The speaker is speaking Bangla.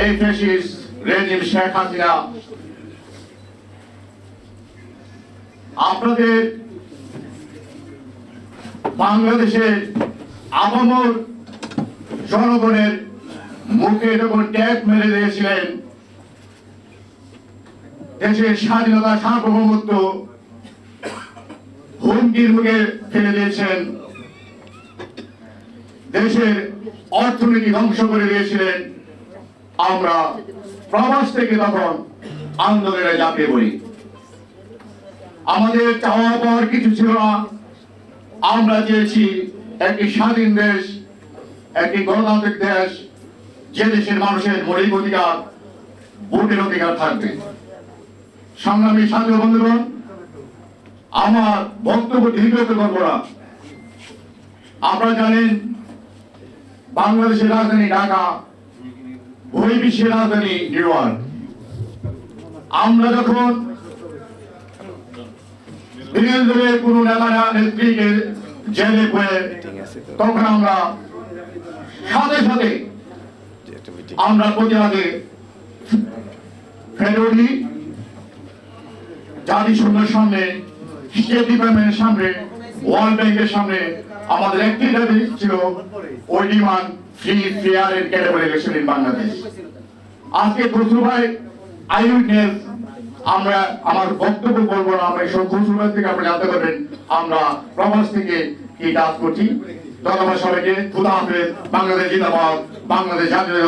এই ফ্যাসিস্ট রেজিম শেখ হাসিনা আপনাদের বাংলাদেশের আপামর জনগণের মুখে যখন ট্যাগ মেরে দিয়েছিলেন, দেশের স্বাধীনতা সার্বভৌমত্ব হুমকির মুখে ফেলে দিয়েছেন, দেশের অর্থনীতি ধ্বংস করে দিয়েছিলেন, আমরা প্রবাস থেকে তখন আন্দোলনে ঝাঁপিয়ে পড়ি। আমাদের চাওয়া পাওয়ার কিছু ছিল না। আমরা চেয়েছি একটি স্বাধীন দেশ, একটি গণতান্ত্রিক দেশ, যে দেশের মানুষের মৌলিক অধিকার, ভোটের অধিকার থাকবে। সংগ্রামী সাথী বন্ধুগণ, আমার বক্তব্য দীর্ঘায়িত করব না। আপনারা জানেন বাংলাদেশের রাজধানী ঢাকা, বহির্বিশ্বের রাজধানী নিউ ইয়র্ক। আমরা যখন বিরোধী দলের কোন নেতা নেত্রীকে জেলে পড়ে, তখন আমরা সাথে সাথে আমরা প্রতিবাদে ফেলে উঠি। জাতিসংঘের সামনে, স্টেট ডিপার্টমেন্টের সামনে, ওয়ার্ল্ড ব্যাংকের সামনে আমাদের একটি দাবি ছিল, ওই demand free, fair and credible election in Bangladesh. আজকে খসরু ভাই আইউইটনেস, আমরা আমার বক্তব্য বলবো না, আমরা খসরু ভাই থেকে আপনি জানতে পারবেন আমরা প্রবাস থেকে কি কাজ করছি। ধন্যবাদ সবাইকে। খুদা হাফেজ। বাংলাদেশ জিন্দাবাদ। বাংলাদেশ জাতীয়